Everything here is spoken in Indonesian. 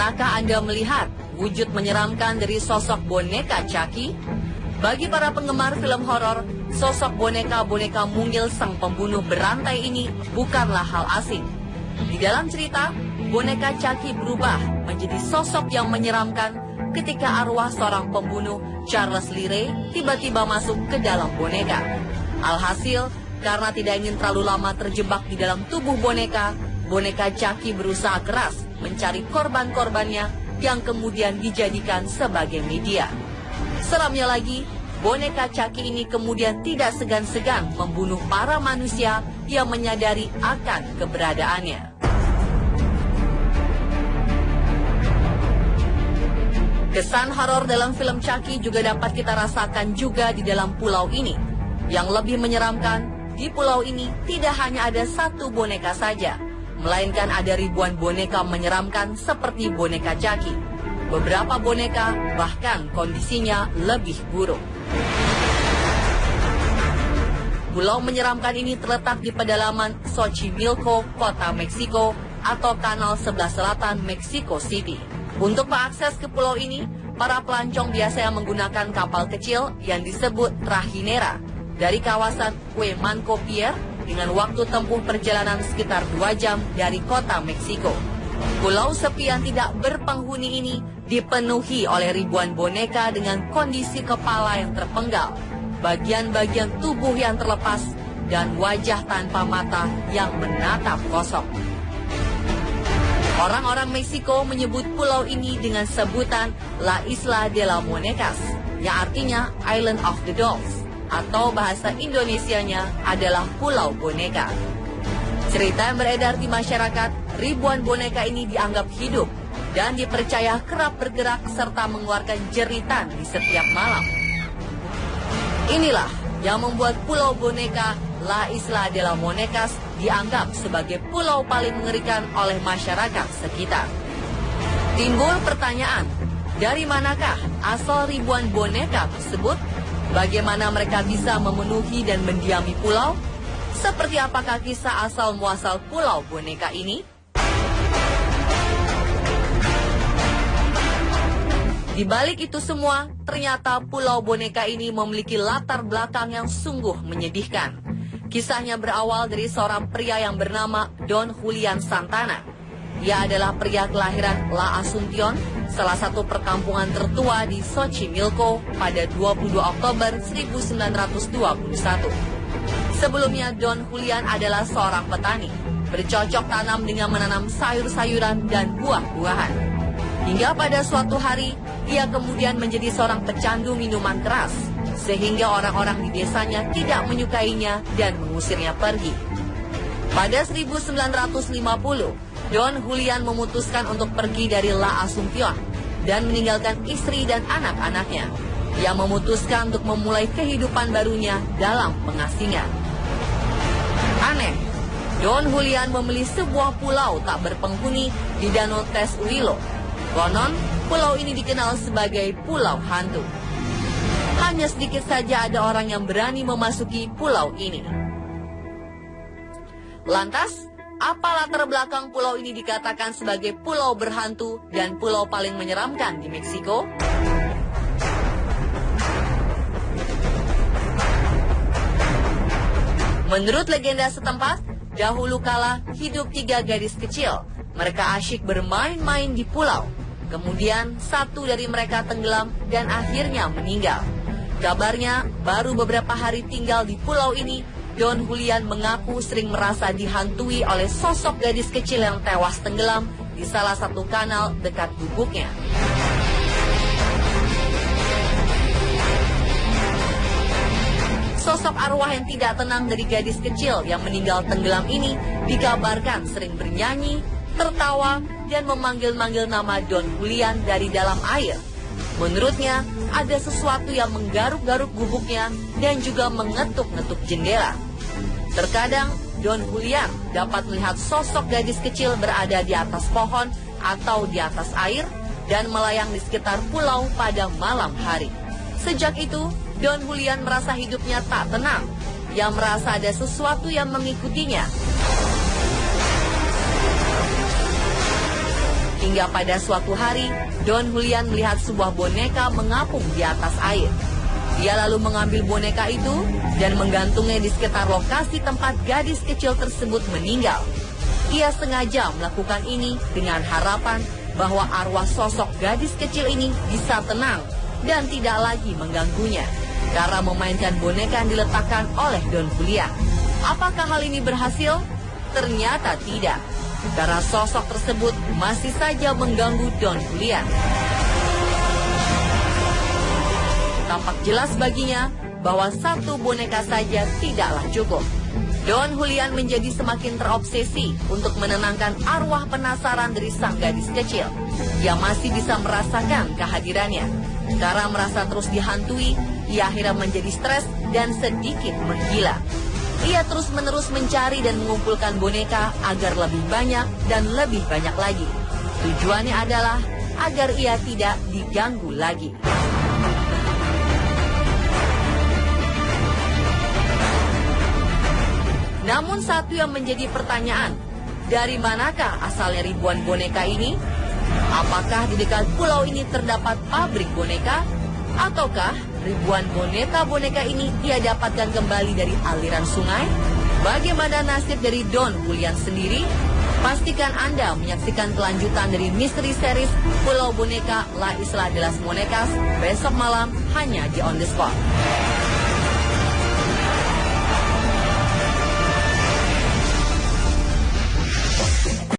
Pernahkah Anda melihat wujud menyeramkan dari sosok boneka Chucky? Bagi para penggemar film horor, sosok boneka-boneka mungil sang pembunuh berantai ini bukanlah hal asing. Di dalam cerita, boneka Chucky berubah menjadi sosok yang menyeramkan ketika arwah seorang pembunuh, Charles Lee Ray, tiba-tiba masuk ke dalam boneka. Alhasil, karena tidak ingin terlalu lama terjebak di dalam tubuh boneka, boneka Chucky berusaha keras mencari korban-korbannya yang kemudian dijadikan sebagai media. Seramnya lagi, boneka Chucky ini kemudian tidak segan-segan membunuh para manusia yang menyadari akan keberadaannya. Kesan horor dalam film Chucky juga dapat kita rasakan juga di dalam pulau ini. Yang lebih menyeramkan, di pulau ini tidak hanya ada satu boneka saja, melainkan ada ribuan boneka menyeramkan seperti boneka Chucky. Beberapa boneka bahkan kondisinya lebih buruk. Pulau menyeramkan ini terletak di pedalaman Xochimilco, kota Meksiko, atau Kanal Sebelah Selatan, Mexico City. Untuk mengakses ke pulau ini, para pelancong biasanya menggunakan kapal kecil yang disebut trajinera dari kawasan Huemanco Pier dengan waktu tempuh perjalanan sekitar 2 jam dari kota Meksiko. Pulau sepi yang tidak berpenghuni ini dipenuhi oleh ribuan boneka dengan kondisi kepala yang terpenggal, bagian-bagian tubuh yang terlepas, dan wajah tanpa mata yang menatap kosong. Orang-orang Meksiko menyebut pulau ini dengan sebutan La Isla de la Monecas, yang artinya Island of the Dolls, atau bahasa Indonesianya adalah Pulau Boneka. Cerita yang beredar di masyarakat, ribuan boneka ini dianggap hidup dan dipercaya kerap bergerak serta mengeluarkan jeritan di setiap malam. Inilah yang membuat Pulau Boneka La Isla de la Monecas dianggap sebagai pulau paling mengerikan oleh masyarakat sekitar. Timbul pertanyaan, dari manakah asal ribuan boneka tersebut? Bagaimana mereka bisa memenuhi dan mendiami pulau? Seperti apakah kisah asal muasal Pulau Boneka ini? Di balik itu semua, ternyata Pulau Boneka ini memiliki latar belakang yang sungguh menyedihkan. Kisahnya berawal dari seorang pria yang bernama Don Julian Santana. Ia adalah pria kelahiran La Asuncion, salah satu perkampungan tertua di Xochimilco pada 22 Oktober 1921. Sebelumnya, Don Julian adalah seorang petani, bercocok tanam dengan menanam sayur-sayuran dan buah-buahan. Hingga pada suatu hari, ia kemudian menjadi seorang pecandu minuman keras, sehingga orang-orang di desanya tidak menyukainya dan mengusirnya pergi. Pada 1950, Don Julian memutuskan untuk pergi dari La Asuncion dan meninggalkan istri dan anak-anaknya. Ia memutuskan untuk memulai kehidupan barunya dalam pengasingan. Aneh, Don Julian memilih sebuah pulau tak berpenghuni di Danau Tesuilo. Konon, pulau ini dikenal sebagai Pulau Hantu. Hanya sedikit saja ada orang yang berani memasuki pulau ini. Lantas, apa latar belakang pulau ini dikatakan sebagai pulau berhantu dan pulau paling menyeramkan di Meksiko? Menurut legenda setempat, dahulu kala hidup 3 gadis kecil. Mereka asyik bermain-main di pulau. Kemudian satu dari mereka tenggelam dan akhirnya meninggal. Kabarnya, baru beberapa hari tinggal di pulau ini, Don Julian mengaku sering merasa dihantui oleh sosok gadis kecil yang tewas tenggelam di salah satu kanal dekat gubuknya. Sosok arwah yang tidak tenang dari gadis kecil yang meninggal tenggelam ini dikabarkan sering bernyanyi, tertawa, dan memanggil-manggil nama Don Julian dari dalam air. Menurutnya, ada sesuatu yang menggaruk-garuk gubuknya dan juga mengetuk-ngetuk jendela. Terkadang, Don Julian dapat melihat sosok gadis kecil berada di atas pohon atau di atas air dan melayang di sekitar pulau pada malam hari. Sejak itu, Don Julian merasa hidupnya tak tenang. Ia merasa ada sesuatu yang mengikutinya. Hingga pada suatu hari, Don Julian melihat sebuah boneka mengapung di atas air. Dia lalu mengambil boneka itu dan menggantungnya di sekitar lokasi tempat gadis kecil tersebut meninggal. Ia sengaja melakukan ini dengan harapan bahwa arwah sosok gadis kecil ini bisa tenang dan tidak lagi mengganggunya karena memainkan boneka yang diletakkan oleh Don Julian. Apakah hal ini berhasil? Ternyata tidak, karena sosok tersebut masih saja mengganggu Don Julian. Tampak jelas baginya bahwa satu boneka saja tidaklah cukup. Don Julian menjadi semakin terobsesi untuk menenangkan arwah penasaran dari sang gadis kecil. Ia masih bisa merasakan kehadirannya. Karena merasa terus dihantui, ia akhirnya menjadi stres dan sedikit menggila. Ia terus-menerus mencari dan mengumpulkan boneka agar lebih banyak dan lebih banyak lagi. Tujuannya adalah agar ia tidak diganggu lagi. Namun satu yang menjadi pertanyaan, dari manakah asalnya ribuan boneka ini? Apakah di dekat pulau ini terdapat pabrik boneka? Ataukah ribuan boneka-boneka ini ia dapatkan kembali dari aliran sungai? Bagaimana nasib dari Don Julian sendiri? Pastikan Anda menyaksikan kelanjutan dari misteri series Pulau Boneka La Isla de las Monecas besok malam hanya di On The Spot.